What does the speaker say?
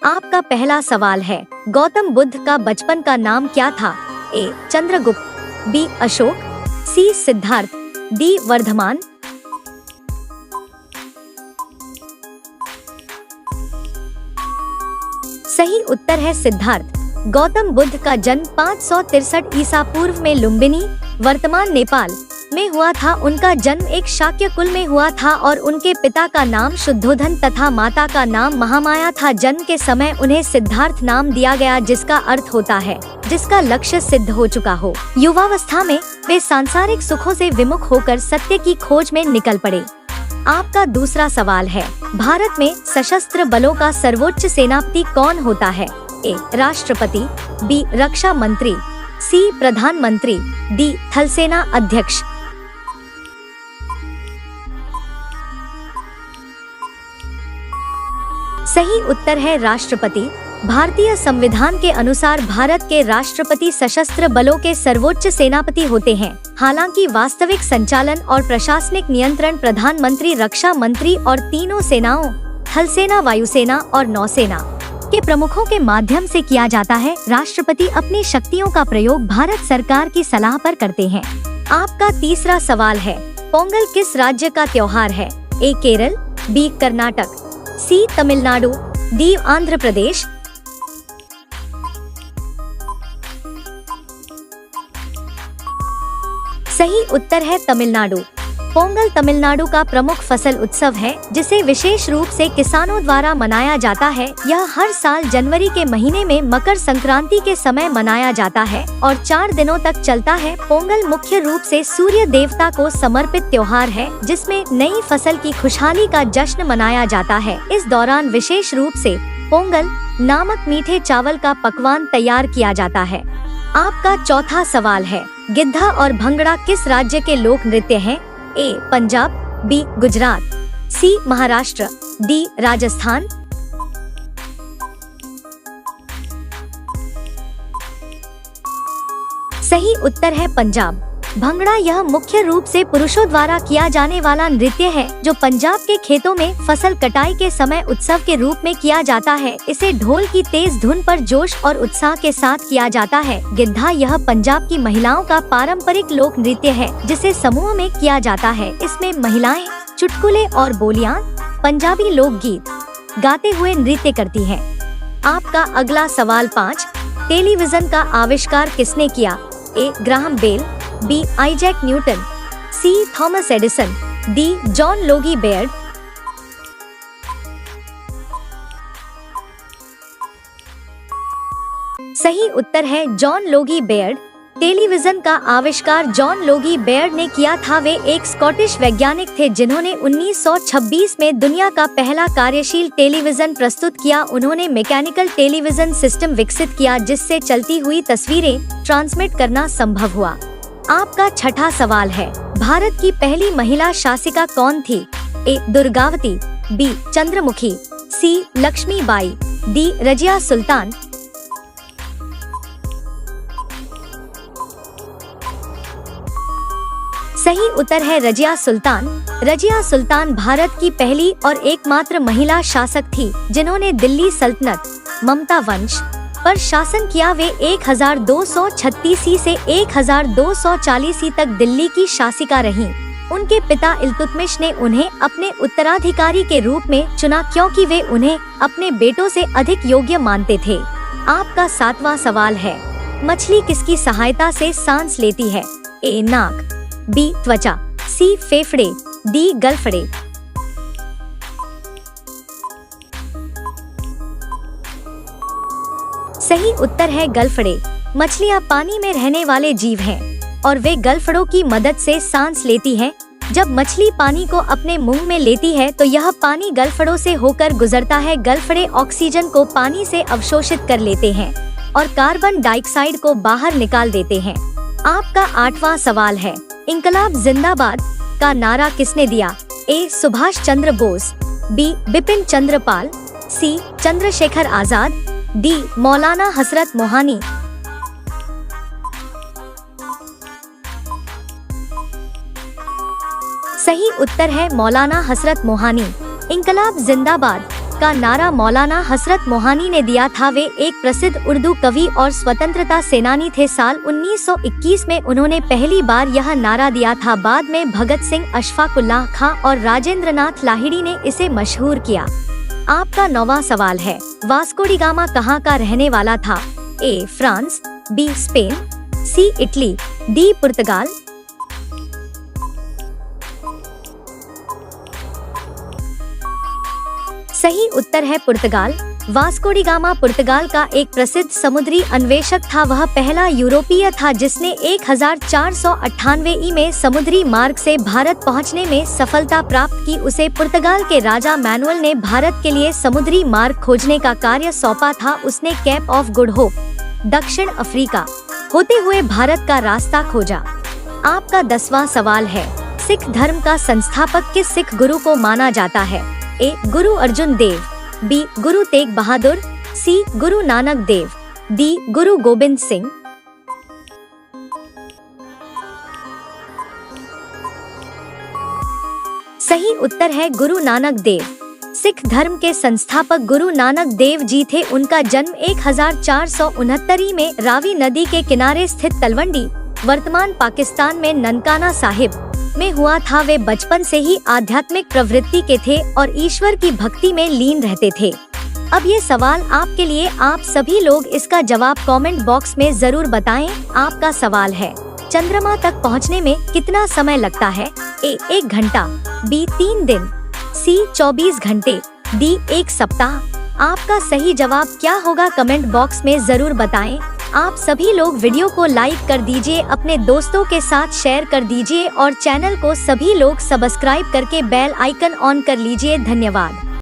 आपका पहला सवाल है, गौतम बुद्ध का बचपन का नाम क्या था? ए. चंद्रगुप्त, बी. अशोक, सी. सिद्धार्थ, डी. वर्धमान। सही उत्तर है सिद्धार्थ। गौतम बुद्ध का जन्म 563 ईसा पूर्व में लुम्बिनी, वर्तमान नेपाल में हुआ था। उनका जन्म एक शाक्य कुल में हुआ था और उनके पिता का नाम शुद्धोधन तथा माता का नाम महामाया था। जन्म के समय उन्हें सिद्धार्थ नाम दिया गया, जिसका अर्थ होता है जिसका लक्ष्य सिद्ध हो चुका हो। युवावस्था में वे सांसारिक सुखों से विमुख होकर सत्य की खोज में निकल पड़े। आपका दूसरा सवाल है, भारत में सशस्त्र बलों का सर्वोच्च सेनापति कौन होता है? ए. राष्ट्रपति, बी. रक्षा मंत्री, सी. प्रधानमंत्री, डी. थलसेना अध्यक्ष। सही उत्तर है राष्ट्रपति। भारतीय संविधान के अनुसार भारत के राष्ट्रपति सशस्त्र बलों के सर्वोच्च सेनापति होते हैं। हालांकि वास्तविक संचालन और प्रशासनिक नियंत्रण प्रधानमंत्री, रक्षा मंत्री और तीनों सेनाओं थल सेना, वायुसेना और नौसेना के प्रमुखों के माध्यम से किया जाता है। राष्ट्रपति अपनी शक्तियों का प्रयोग भारत सरकार की सलाह पर करते हैं। आपका तीसरा सवाल है, पोंगल किस राज्य का त्योहार है? ए. केरल, बी. कर्नाटक, सी. तमिलनाडु, डी. आंध्र प्रदेश। सही उत्तर है तमिलनाडु। पोंगल तमिलनाडु का प्रमुख फसल उत्सव है, जिसे विशेष रूप से किसानों द्वारा मनाया जाता है। यह हर साल जनवरी के महीने में मकर संक्रांति के समय मनाया जाता है और 4 दिनों तक चलता है। पोंगल मुख्य रूप से सूर्य देवता को समर्पित त्योहार है, जिसमें नई फसल की खुशहाली का जश्न मनाया जाता है। इस दौरान विशेष रूप से पोंगल नामक मीठे चावल का पकवान तैयार किया जाता है। आपका चौथा सवाल है, गिद्धा और भंगड़ा किस राज्य के लोक नृत्य हैं? ए. पंजाब, बी. गुजरात, सी. महाराष्ट्र, डी. राजस्थान। सही उत्तर है पंजाब। भंगड़ा यह मुख्य रूप से पुरुषों द्वारा किया जाने वाला नृत्य है, जो पंजाब के खेतों में फसल कटाई के समय उत्सव के रूप में किया जाता है। इसे ढोल की तेज धुन पर जोश और उत्साह के साथ किया जाता है। गिद्धा यह पंजाब की महिलाओं का पारंपरिक लोक नृत्य है, जिसे समूह में किया जाता है। इसमें महिलाएं चुटकुले और बोलियां पंजाबी लोकगीत गाते हुए नृत्य करती हैं। आपका अगला सवाल 5, टेलीविजन का आविष्कार किसने किया? A. Graham Bell, B. Isaac Newton, C. Thomas Edison, D. John Logie Baird. सही उत्तर है जॉन लोगी बेयर्ड। टेलीविजन का आविष्कार जॉन लोगी बेयर्ड ने किया था। वे एक स्कॉटिश वैज्ञानिक थे, जिन्होंने 1926 में दुनिया का पहला कार्यशील टेलीविजन प्रस्तुत किया। उन्होंने मैकेनिकल टेलीविजन सिस्टम विकसित किया, जिससे चलती हुई तस्वीरें ट्रांसमिट करना संभव हुआ। आपका छठा सवाल है, भारत की पहली महिला शासिका कौन थी? ए. दुर्गावती, बी. चंद्रमुखी, सी. लक्ष्मीबाई, डी. रजिया सुल्तान। सही उत्तर है रजिया सुल्तान। रजिया सुल्तान भारत की पहली और एकमात्र महिला शासक थी, जिन्होंने दिल्ली सल्तनत ममता वंश पर शासन किया। वे 1236 से 1240 तक दिल्ली की शासिका रहीं। उनके पिता इल्तुतमिश ने उन्हें अपने उत्तराधिकारी के रूप में चुना, क्योंकि वे उन्हें अपने बेटों से अधिक योग्य मानते थे। आपका 7वां सवाल है, मछली किसकी सहायता से सांस लेती है? ए. नाक, बी. त्वचा, सी. फेफड़े, डी. गलफड़े। सही उत्तर है गलफड़े। मछलियाँ पानी में रहने वाले जीव हैं और वे गलफड़ों की मदद से सांस लेती हैं। जब मछली पानी को अपने मुंह में लेती है तो यह पानी गलफड़ों से होकर गुजरता है। गलफड़े ऑक्सीजन को पानी से अवशोषित कर लेते हैं और कार्बन डाइऑक्साइड को बाहर निकाल देते हैं। आपका 8वां सवाल है, इंकलाब जिंदाबाद का नारा किसने दिया? ए. सुभाष चंद्र बोस, बी. बिपिन चंद्र पाल, सी. चंद्रशेखर आजाद, डी. मौलाना हसरत मोहानी। सही उत्तर है मौलाना हसरत मोहानी। इंकलाब जिंदाबाद का नारा मौलाना हसरत मोहानी ने दिया था। वे एक प्रसिद्ध उर्दू कवि और स्वतंत्रता सेनानी थे। साल 1921 में उन्होंने पहली बार यह नारा दिया था। बाद में भगत सिंह, अशफाकुल्लाह खां और राजेंद्र नाथ लाहिड़ी ने इसे मशहूर किया। आपका 9वां सवाल है, वास्को डी गामा कहाँ का रहने वाला था? A France, B Spain, C Italy, D पुर्तगाल। सही उत्तर है पुर्तगाल। वास्को डी गामा पुर्तगाल का एक प्रसिद्ध समुद्री अन्वेषक था। वह पहला यूरोपीय था जिसने 1498 ई में समुद्री मार्ग से भारत पहुंचने में सफलता प्राप्त की। उसे पुर्तगाल के राजा मैनुअल ने भारत के लिए समुद्री मार्ग खोजने का कार्य सौंपा था। उसने केप ऑफ गुड होप, दक्षिण अफ्रीका होते हुए भारत का रास्ता खोजा। आपका 10वां सवाल है, सिख धर्म का संस्थापक किस सिख गुरु को माना जाता है? ए गुरु अर्जुन देव, बी गुरु तेग बहादुर, सी गुरु नानक देव, डी गुरु गोबिंद सिंह। सही उत्तर है गुरु नानक देव। सिख धर्म के संस्थापक गुरु नानक देव जी थे। उनका जन्म 1469 में रावी नदी के किनारे स्थित तलवंडी, वर्तमान पाकिस्तान में ननकाना साहिब में हुआ था। वे बचपन से ही आध्यात्मिक प्रवृत्ति के थे और ईश्वर की भक्ति में लीन रहते थे। अब ये सवाल आपके लिए, आप सभी लोग इसका जवाब कमेंट बॉक्स में जरूर बताएं। आपका सवाल है, चंद्रमा तक पहुंचने में कितना समय लगता है? ए 1 घंटा, बी 3 दिन, सी 24 घंटे, डी 1 सप्ताह। आपका सही जवाब क्या होगा कमेंट बॉक्स में जरूर बताएं। आप सभी लोग वीडियो को लाइक कर दीजिए, अपने दोस्तों के साथ शेयर कर दीजिए और चैनल को सभी लोग सब्सक्राइब करके बेल आइकन ऑन कर लीजिए। धन्यवाद।